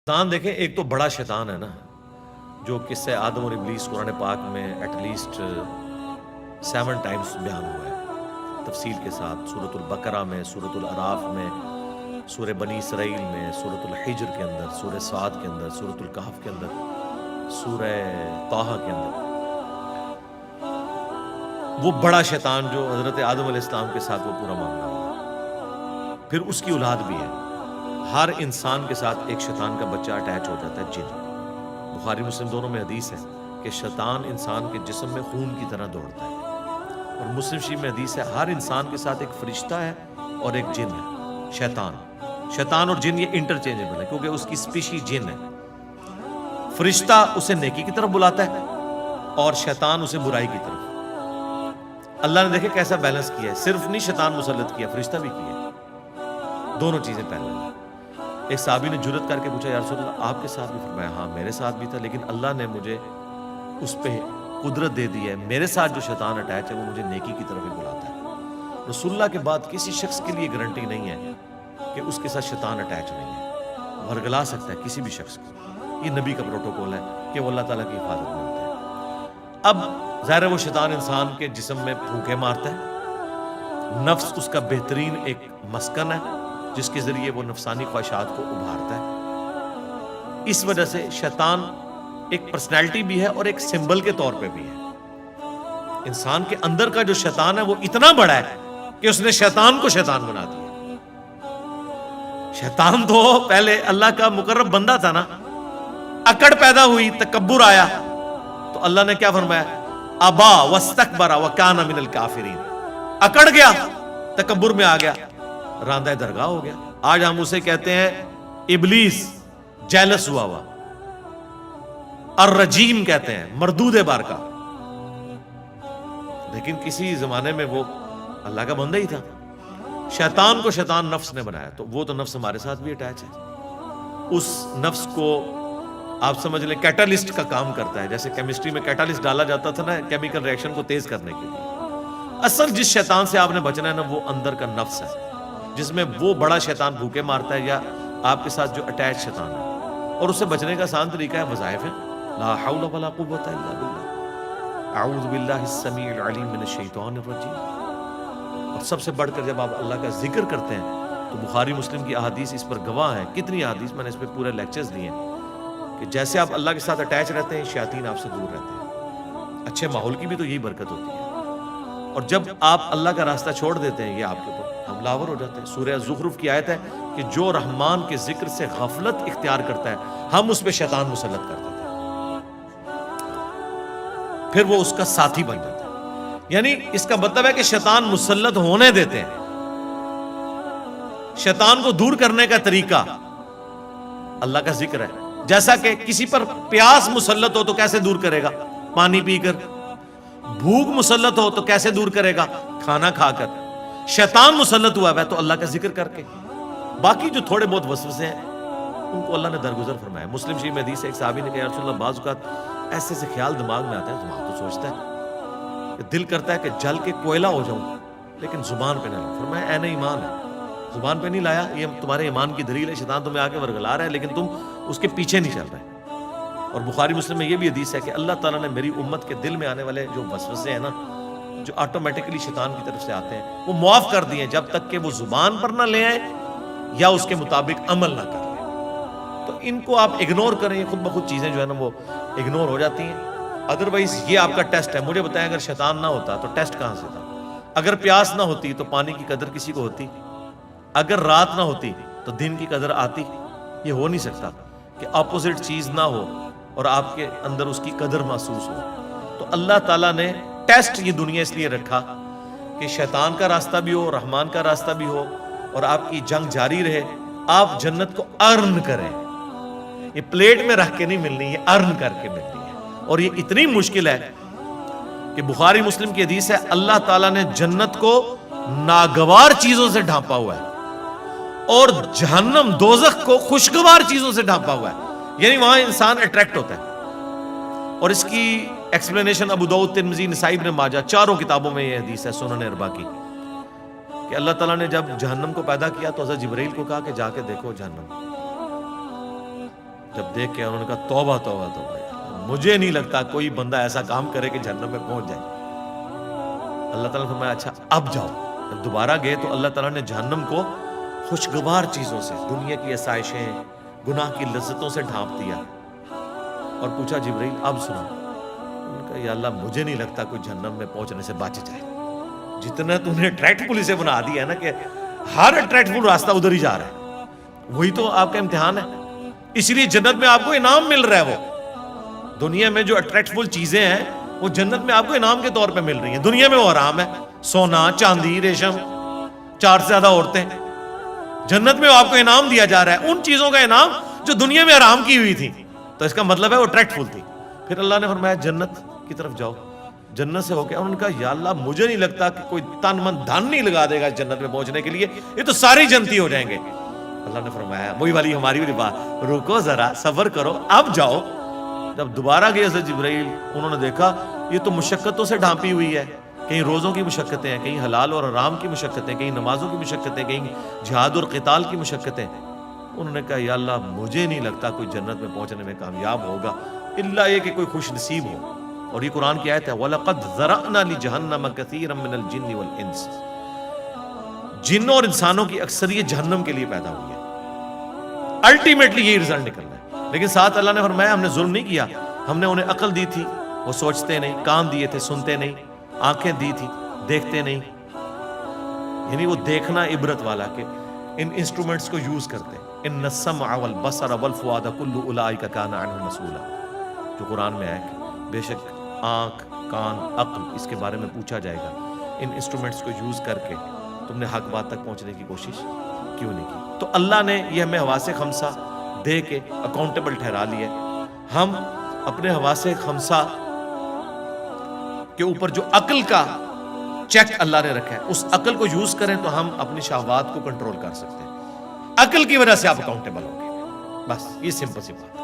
شیطان دیکھیں، ایک تو بڑا شیطان ہے نا، جو قصہ آدم اور ابلیس قرآن پاک میں ایٹ لیسٹ 7 ٹائمز بیان ہوا ہے تفصیل کے ساتھ، سورۃ البقرہ میں، سورۃ الاعراف میں، سورہ بنی اسرائیل میں، سورۃ الحجر کے اندر، سورہ صاد کے اندر، سورۃ الکہف کے اندر، سورہ طٰہٰ کے اندر۔ وہ بڑا شیطان جو حضرت آدم علیہ السلام کے ساتھ وہ پورا معاملہ ہوا، پھر اس کی اولاد بھی ہے۔ ہر انسان کے ساتھ ایک شیطان کا بچہ اٹیچ ہو جاتا ہے، جن۔ بخاری مسلم دونوں میں حدیث ہے کہ شیطان انسان کے جسم میں خون کی طرح دوڑتا ہے، اور مسلم شریف میں حدیث ہے ہر انسان کے ساتھ ایک فرشتہ ہے اور ایک جن ہے۔ شیطان اور جن یہ انٹرچینجبل ہے، کیونکہ اس کی اسپیشی جن ہے۔ فرشتہ اسے نیکی کی طرف بلاتا ہے اور شیطان اسے برائی کی طرف۔ اللہ نے دیکھے کیسا بیلنس کیا ہے، صرف نہیں شیطان مسلط کیا، فرشتہ بھی کیا، دونوں چیزیں پہلے۔ ایک صحابی نے جرت کر کے پوچھا، یا رسول اللہ آپ کے ساتھ بھی؟ فرمایا ہاں میرے ساتھ بھی تھا، لیکن اللہ نے مجھے اس پہ قدرت دے دی ہے، میرے ساتھ جو شیطان اٹیچ ہے وہ مجھے نیکی کی طرف ہی بلاتا ہے۔ رسول اللہ کے بعد کسی شخص کے لیے گارنٹی نہیں ہے کہ اس کے ساتھ شیطان اٹیچ نہیں ہے، ورگلا سکتا ہے کسی بھی شخص کو۔ یہ نبی کا پروٹوکول ہے کہ وہ اللہ تعالیٰ کی حفاظت میں ہوتا ہے۔ اب ظاہر ہے وہ شیطان انسان کے جسم میں پھونکے مارتا ہے، نفس اس کا بہترین ایک مسکن ہے جس کے ذریعے وہ نفسانی خواہشات کو ابھارتا ہے۔ اس وجہ سے شیطان ایک پرسنالٹی بھی ہے اور ایک سمبل کے طور پہ بھی ہے۔ انسان کے اندر کا جو شیطان ہے وہ اتنا بڑا ہے کہ اس نے شیطان کو شیطان بنا دیا۔ شیطان تو پہلے اللہ کا مقرب بندہ تھا نا، اکڑ پیدا ہوئی، تکبر آیا، تو اللہ نے کیا فرمایا؟ ابا واستکبر وکان من الکافرین۔ اکڑ گیا، تکبر میں آ گیا، راندہ درگاہ ہو گیا۔ آج ہم اسے کہتے ہیں ابلیس، جیلس ہوا ہوا، الرجیم کہتے ہیں، مردود بارکا۔ لیکن کسی زمانے میں وہ اللہ کا بندہ ہی تھا۔ شیطان کو شیطان نفس نے بنایا، تو وہ تو نفس ہمارے ساتھ بھی اٹیچ ہے۔ اس نفس کو آپ سمجھ لیں کیٹالسٹ کا کام کرتا ہے، جیسے کیمسٹری میں کیٹالسٹ ڈالا جاتا تھا نا کیمیکل ریئیکشن کو تیز کرنے کے لیے۔ اصل جس شیطان سے آپ نے بچنا ہے نا وہ اندر کا نفس ہے، جس میں وہ بڑا شیطان بھوکے مارتا ہے یا آپ کے ساتھ جو اٹیچ شیطان ہے۔ اور اس سے بچنے کا آسان طریقہ ہے وظائف ہے، لا حول ولا قوت الا باللہ، اعوذ باللہ السمیع العلیم من الشیطان الرجیم۔ اور سب سے بڑھ کر جب آپ اللہ کا ذکر کرتے ہیں تو بخاری مسلم کی احادیث اس پر گواہ ہیں، کتنی احادیث، میں نے اس پہ پورے لیکچرز دیے ہیں کہ جیسے آپ اللہ کے ساتھ اٹیچ رہتے ہیں شیاطین آپ سے دور رہتے ہیں۔ اچھے ماحول کی بھی تو یہی برکت ہوتی ہے، اور جب آپ اللہ کا راستہ چھوڑ دیتے ہیں یہ آپ کے اوپر حملہ آور ہو جاتے ہیں۔ سورہ زخرف کی آیت ہے کہ جو رحمان کے ذکر سے غفلت اختیار کرتا ہے ہم اس پہ شیطان مسلط کر دیتے ہیں، پھر وہ اس کا ساتھی بن جاتا ہے۔ یعنی اس کا مطلب ہے کہ شیطان مسلط ہونے دیتے ہیں۔ شیطان کو دور کرنے کا طریقہ اللہ کا ذکر ہے۔ جیسا کہ کسی پر پیاس مسلط ہو تو کیسے دور کرے گا؟ پانی پی کر۔ بھوک مسلط ہو تو کیسے دور کرے گا؟ کھانا کھا کر۔ شیطان مسلط ہوا ہے تو اللہ کا ذکر کر کے۔ باقی جو تھوڑے بہت وسوسے ہیں ان کو اللہ نے درگزر فرمایا۔ مسلم شریف میں حدیث ہے، ایک صحابی نے کہا یا رسول اللہ بعض اوقات ایسے سے خیال دماغ میں آتا ہے، دماغ تو سوچتا ہے کہ دل کرتا ہے کہ جل کے کوئلہ ہو جاؤں، لیکن زبان پہ نہ لاؤں۔ فرمایا عین ایمان ہے، زبان پہ نہیں لایا، یہ تمہارے ایمان کی دلیل ہے۔ شیطان تمہیں آ کے ورگلا رہا ہے لیکن تم اس کے پیچھے نہیں چل رہے۔ اور بخاری مسلم میں یہ بھی حدیث ہے کہ اللہ تعالیٰ نے میری امت کے دل میں آنے والے جو وسوسے ہیں نا، جو آٹومیٹکلی شیطان کی طرف سے آتے ہیں، وہ معاف کر دیے جب تک کہ وہ زبان پر نہ لے آئے یا اس کے مطابق عمل نہ کر لیں۔ تو ان کو آپ اگنور کریں، یہ خود بخود چیزیں جو ہے نا وہ اگنور ہو جاتی ہیں۔ ادروائز یہ آپ کا ٹیسٹ ہے۔ مجھے بتائیں اگر شیطان نہ ہوتا تو ٹیسٹ کہاں سے تھا؟ اگر پیاس نہ ہوتی تو پانی کی قدر کسی کو ہوتی؟ اگر رات نہ ہوتی تو دن کی قدر آتی؟ یہ ہو نہیں سکتا کہ اپوزٹ چیز نہ ہو اور آپ کے اندر اس کی قدر محسوس ہو۔ تو اللہ تعالیٰ نے ٹیسٹ یہ دنیا اس لیے رکھا کہ شیطان کا راستہ بھی ہو، رحمان کا راستہ بھی ہو، اور آپ کی جنگ جاری رہے، آپ جنت کو ارن کریں۔ یہ پلیٹ میں رکھ کے نہیں ملنی، یہ ارن کر کے ملنی ہے، اور یہ اتنی مشکل ہے کہ بخاری مسلم کی حدیث ہے اللہ تعالیٰ نے جنت کو ناگوار چیزوں سے ڈھانپا ہوا ہے اور جہنم دوزخ کو خوشگوار چیزوں سے ڈھانپا ہوا ہے، یعنی وہاں انسان اٹریکٹ ہوتا ہے۔ اور اس کی ایکسپلینیشن ابو داؤد، ترمذی، نسائی، ابن ماجہ، چاروں کتابوں میں یہ حدیث ہے سنن اربعہ کی، کہ اللہ تعالیٰ نے جب جہنم کو پیدا کیا تو حضرت جبرائیل کو کہا کہ جا کے دیکھو جہنم، جب دیکھ کے انہوں نے کہا توبہ توبہ توبہ، مجھے نہیں لگتا کوئی بندہ ایسا کام کرے کہ جہنم میں پہنچ جائے۔ اللہ تعالیٰ نے فرمایا اچھا اب جاؤ۔ جب دوبارہ گئے تو اللہ تعالیٰ نے جہنم کو خوشگوار چیزوں سے، دنیا کی آسائشیں، گناہ کی لذتوں سے ڈھانپ دیا، اور پوچھا جبرائیل اب سنا؟ انہوں نے کہا یا اللہ مجھے نہیں لگتا کوئی جہنم میں پہنچنے سے بچ جائے، جتنا تم نے اٹریکٹفل اسے بنا دیا ہے نا کہ ہر اٹریکٹفل راستہ ادھر ہی جا رہا ہے، وہی تو آپ کا امتحان ہے۔ اس لیے جنت میں آپ کو انعام مل رہا ہے۔ وہ دنیا میں جو اٹریکٹفل چیزیں ہیں وہ جنت میں آپ کو انعام کے طور پہ مل رہی ہیں۔ دنیا میں وہ حرام ہے، سونا چاندی ریشم، 4 سے زیادہ عورتیں۔ جنت میں آپ کو انعام دیا جا رہا ہے ان چیزوں کا انعام جو دنیا میں حرام کی ہوئی تھی، تو اس کا مطلب ہے وہ اٹریکٹفل تھی۔ پھر اللہ نے فرمایا جنت کی طرف جاؤ۔ جنت سے ہو کے انہوں نے کہا یا اللہ مجھے نہیں لگتا کہ کوئی تن من دھن نہیں لگا دے گا اس جنت میں پہنچنے کے لیے، یہ تو سارے جنتی ہو جائیں گے۔ اللہ نے فرمایا وہی والی ہماری والی بات، رکو ذرا صبر کرو اب جاؤ۔ جب دوبارہ گئے حضرت جبرائیل، انہوں نے دیکھا یہ تو مشقتوں سے ڈھانپی ہوئی ہے، کہیں روزوں کی مشقتیں ہیں، کہیں حلال اور حرام کی مشقتیں، کہیں نمازوں کی مشقتیں، کہیں جہاد اور قتال کی مشقتیں۔ انہوں نے کہا یا اللہ مجھے نہیں لگتا کوئی جنت میں پہنچنے میں کامیاب ہوگا الا یہ کہ کوئی خوش نصیب ہو۔ اور یہ قرآن کی آیت ہے وَلَقَدْ ذَرَأْنَا لِجَهَنَّمَ كَثِيرًا مِنَ الْجِنِّ وَالْإِنسِ، جنوں اور انسانوں کی اکثریت جہنم کے لیے پیدا ہوئی ہے، الٹیمیٹلی یہی رزلٹ نکلنا ہے۔ لیکن ساتھ اللہ نے فرمایا ہم نے ظلم نہیں کیا، ہم نے انہیں عقل دی تھی وہ سوچتے نہیں، کان دیے تھے سنتے نہیں، آنکھیں دی تھی دیکھتے نہیں، یعنی وہ دیکھنا عبرت والا کہ ان انسٹرومنٹس کو یوز کرتے ہیں۔ ان السمع والبصر والفؤاد کل اولئک کان عنہ مسئولا، جو قرآن میں ہے کہ بے شک آنکھ کان عقل اس کے بارے میں پوچھا جائے گا۔ ان انسٹرومنٹس کو یوز کر کے تم نے حق بات تک پہنچنے کی کوشش کیوں نہیں کی؟ تو اللہ نے یہ ہمیں حواس خمسہ دے کے اکاؤنٹیبل ٹھہرا لیا ہے۔ ہم اپنے حواس خمسہ کے اوپر جو عقل کا چیک اللہ نے رکھا ہے اس عقل کو یوز کریں تو ہم اپنی شہوات کو کنٹرول کر سکتے ہیں۔ عقل کی وجہ سے آپ اکاؤنٹیبل ہوں گے، بس یہ سمپل سی بات ہے۔